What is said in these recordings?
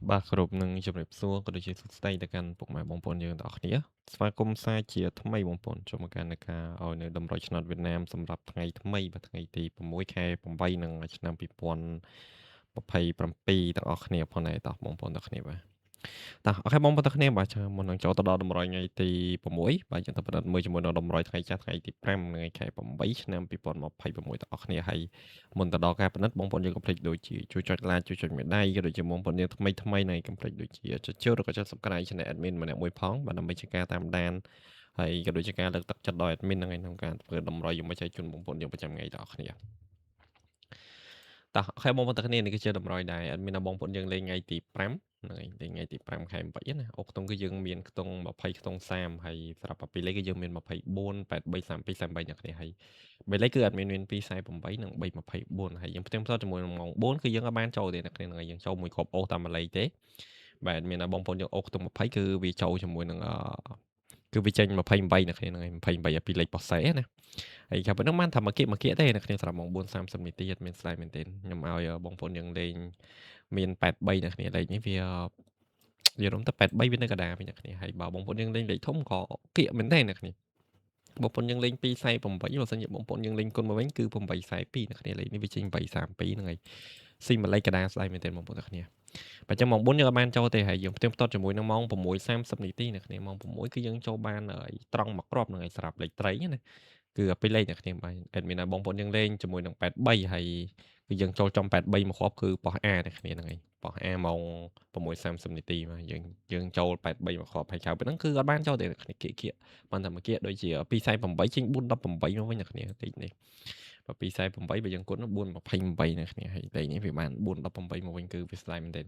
បាទគ្រប់នឹងជំរាបសួរក៏ដូចជាសួស្តីទៅកាន់ពុកម៉ែបងប្អូនយើងទាំងអស់គ្នាស្វាគមន៍សាជាថ្មីបងប្អូនចូលមកកាន់នៃការឲ្យនៅតម្រុយឆ្នោតវៀតណាមសម្រាប់ថ្ងៃថ្មីបាទថ្ងៃទី6ខែ8នឹងឆ្នាំ2027ទាំងអស់គ្នាផងដែរតោះបងប្អូនទាំងគ្នាបាទតោះអូខេបងប្អូនទាំងគ្នាបាទចាំមុននឹងចូលទៅដល់តម្រុយថ្ងៃទី6បាទយើងទៅប្រឌិតមើលជាមួយនឹងតម្រុយថ្ងៃចាស់ថ្ងៃទី5ថ្ងៃខែ8ឆ្នាំ2026ទាំងអស់គ្នាហើយមុនទៅដល់ការពិនិត្យបងប្អូនយើងកុំភ្លេចដូចជាជួយចុច like ជួយចុចមេដៃក៏ដូចជាបងប្អូនយើងថ្មីនៃកុំភ្លេចដូចជាចុចចូលឬក៏ចុច subscribe channel admin ម្នាក់មួយផងបាទដើម្បីជាការតាមដានហើយក៏ដូចជាការលើកទឹកចិត្តដល់ admin ហ្នឹងឯងក្នុងការធ្វើតម្រុយយើងមកចែកជូនបងប្អូនយើងប្រចាំថ្ងៃទាំងអស់គ្នាតោះអូខេបងប្អូនទាំងគ្នានេះគឺជាតម្រុយដែរ admin ដល់បងប្អូនយើងលេងថ្ងៃទី5ហ្នឹងហើយលេងថ្ងៃទី5ខែ8ណាអូខ្ទង់គឺយើងមានខ្ទង់20ខ្ទង់30ហើយសម្រាប់2លេខគឺយើងមាន24 83 32 33អ្នកគ្នាហើយ3លេខគឺអត់មាន248និង324ហើយយើងផ្ទៀងផ្ទាត់ជាមួយនឹងម៉ោង4គឺយើងអាចបានចូលទេអ្នកគ្នាហ្នឹងហើយយើងចូលមួយគ្រាប់អូសតាមមួយលេខទេបាទមានតែបងប្អូនយើងអូសខ្ទង់20គឺវាចូលជាមួយនឹងគឺវាចេញ28អ្នកគ្នាហ្នឹងហើយ28ឲ្យពីលេខប៉ោះសេណាហើយកាលប៉ុណ្ណឹងបានថាមួយគៀកទេអ្នកគ្នាសម្រាប់ម៉ោង4:30នាទីអត់មានស្លាយមែនទេខ្ញុំឲ្យបងប្អូនយើងលេងមាន83អ្នកគ្នាលេខនេះវានិយាយរួមទៅ83វានៅកណ្ដាលវិញអ្នកគ្នាហើយបើបងប្អូនយើងលេងលេខធំក៏គៀកមែនទេអ្នកគ្នាបងប្អូនយើងលេង248បើសិនជាបងប្អូនយើងលេងគុណមកវិញគឺ842អ្នកគ្នាលេខនេះវាចេញ832ហ្នឹងហើយស៊ីមួយលេខកណ្ដាលស្ដាយមែនទេបងប្អូនអ្នកគ្នាបើចឹងម៉ោង4យើងអត់បានចូលទេហើយយើងផ្ទៀងផ្ទាត់ជាមួយនឹងម៉ោង6:30នាទីអ្នកគ្នាម៉ោង6គឺយើងចូលបានត្រង់មួយគ្រាប់ហ្នឹងហើយសម្រាប់លេខត្រីណាគឺ2លេខអ្នកគ្នាបាទ admin ឲ្យបងប្អូនយើងលេងជាមួយនឹង83ហើយគឺយើងចូលចំ83មួយគ្រាប់គឺប៉ោះ A អ្នកគ្នាហ្នឹងហើយប៉ោះ A ម៉ោង6:30នាទីបាទយើងចូល83មួយគ្រាប់ហើយក្រៅពីហ្នឹងគឺអត់បានចូលទេអ្នកគ្នាគៀកប៉ុន្តែមួយគៀកដូចជា248ចេញ418មកវិញអ្នកគ្នាតិចនេះបើ248បើយើងគុណ428អ្នកគ្នាហើយលេខនេះវាបាន418មកវិញគឺវាស្ដាយមែនទេ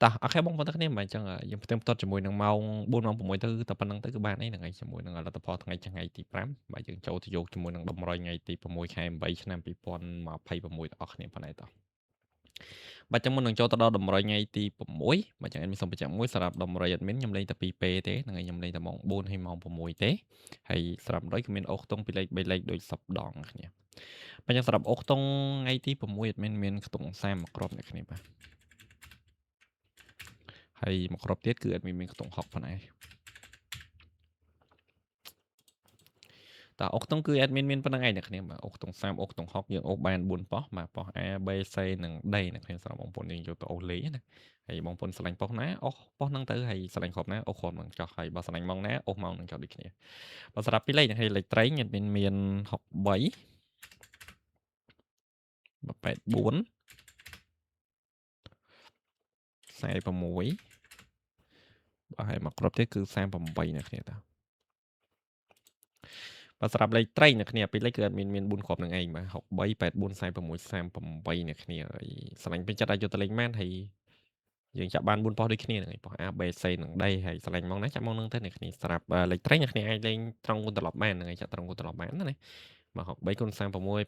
តោះអូខេបងប្អូនទាំងគ្នាមិនអញ្ចឹងយើងផ្ទៀងផ្ទាត់ជាមួយនឹងម៉ោង4ម៉ោង6ទៅតែប៉ុណ្្នឹងទៅគឺបានអីហ្នឹងហើយជាមួយនឹងលទ្ធផលថ្ងៃថ្ងៃទី5បាទយើងចូលទៅយកជាមួយនឹងតម្រុយថ្ងៃទី6ខែ8ឆ្នាំ2026ទាំងអស់គ្នាប៉ុណ្ណេះតោះបាទចឹងមុននឹងចូលទៅដល់តម្រុយថ្ងៃទី6បាទចឹងមានសូមបញ្ជាក់មួយសម្រាប់តម្រុយ admin ខ្ញុំលេងតែ2ពេលទេហ្នឹងហើយខ្ញុំលេងតែម៉ោង4ហើយម៉ោង6ទេហើយសម្រាប់តម្រុយគឺមានអូសខ្ទង់ពីលេខ3លេខដូច10ដងគ្នាបាទចឹងសម្រាប់អូសខ្ទង់ថ្ងៃទី6 admin មានខ្ទង់30មួយគ្រាប់អ្នកគ្នាបាទហើយមួយគ្រាប់ទៀតគឺ admin មានខ្ទង់60ប៉ុណ្ណេះតើអុកតុងគឺ admin មានប៉ុណ្្នឹងឯងអ្នកគ្នាបាទអុកតុង30អុកតុង60យើងអុកបាន4ប៉ោះបាទប៉ោះ A B C និង D អ្នកគ្នាសម្រាប់បងប្អូនយើងយកទៅអុសលេងណាហើយបងប្អូនស្រឡាញ់ប៉ោះណាអុសប៉ោះហ្នឹងទៅហើយស្រឡាញ់គ្រាប់ណាអុសគ្រាប់ហ្នឹងចោះហើយបើស្រឡាញ់ម៉ោងណាអុសម៉ោងហ្នឹងចោះដូចគ្នាបើសម្រាប់ពីលេខអ្នកគ្នាលេខត្រេង admin មាន63 84 46បាទហើយមកគ្រាប់ទៀតគឺ38អ្នកគ្នាតើបាទសម្រាប់លេខត្រីអ្នកគ្នាពីរលេខគឺអត់មាន4គ្រាប់នឹងឯងបាទ63 84 46 38អ្នកគ្នាហើយស្រឡាញ់ពេញចិត្តឲ្យយកទៅលេងបានហើយយើងចាក់បាន4ប៉ោះដូចគ្នាហ្នឹងហើយប៉ោះ A B C និង D ហើយស្រឡាញ់ម៉ោងណាចាក់ម៉ោងហ្នឹងទៅអ្នកគ្នាសម្រាប់លេខត្រីអ្នកគ្នាអាចលេងត្រង់គុណត្រឡប់បានហ្នឹងហើយចាក់ត្រង់គុណត្រឡប់បានណាបាទ63គុណ36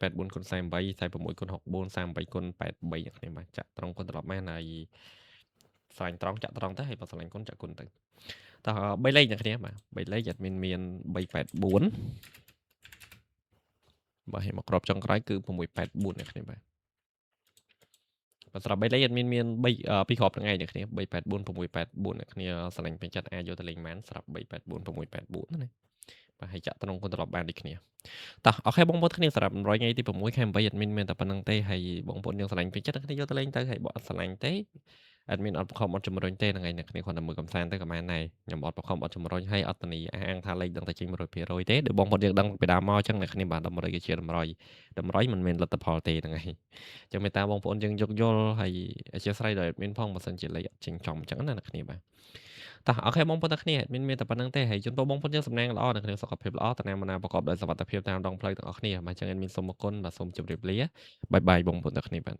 84គុណ38 46គុណ64 38គុណ83អ្នកគ្នាបាទចាក់ត្រង់គុណត្រឡប់បានហើយស្រឡាញ់ត្រង់ចាក់ត្រង់ទៅហើយបើស្រឡាញ់គុណចាក់គុណទៅតោះ3លេខអ្នកគ្នាបាទ3លេខអត់មាន384បាទហើយមកក្របចុងក្រោយគឺ684អ្នកគ្នាបាទសម្រាប់3លេខអត់មាន2គ្រាប់ហ្នឹងឯងអ្នកគ្នា384 684អ្នកគ្នាស្រឡាញ់ពេញចិត្តអាចយកទៅលេងបានសម្រាប់384 684ណាបាទហើយចាក់ត្រង់គុណត្រឡប់បានដូចគ្នាតោះអូខេបងប្អូនគ្នាសម្រាប់100ថ្ងៃទី6ខែ8អត់មានតែប៉ុណ្្នឹងទេហើយបងប្អូនយើងស្រឡាញ់ពេញចិត្តអ្នកគ្នាយកទៅលេងទៅហើយបើអត់ស្រឡាញ់ទេអត់មានអត់បខំអត់ជំរុញទេហ្នឹងហើយអ្នកគ្នាគ្រាន់តែមើលកំសាន្តទៅក៏បានដែរខ្ញុំអត់បខំអត់ជំរុញហើយអត់ធានាអះអាងថាលេខដឹងតែចេញ100%ទេដូចបងប្អូនយើងដឹងពីដើមមកអញ្ចឹងអ្នកគ្នាបានតម្រុយគឺជាតម្រុយមិនមែនលទ្ធផលទេហ្នឹងហើយអញ្ចឹងមេត្តាបងប្អូនយើងយកយល់ហើយអធិស្ឋានដល់ admin ផងបើសិនជាលេខអត់ចេញចំអញ្ចឹងណាអ្នកគ្នាបាទតោះអូខេបងប្អូនទាំងគ្នា admin មានតែប៉ុណ្្នឹងទេហើយជូនពរបងប្អូនយើងសំណាងល្អអ្នកគ្នាសុខភាពល្អតាណាមណាប្រកបដោយសុវត្ថិភាពតាមដងផ្លូវទាំងអស់គ្នាបាទអញ្ចឹង admin សូមអរគុណបាទសូមជម្រាបលាបាយបាយបងប្អូនទាំងគ្នាបាទ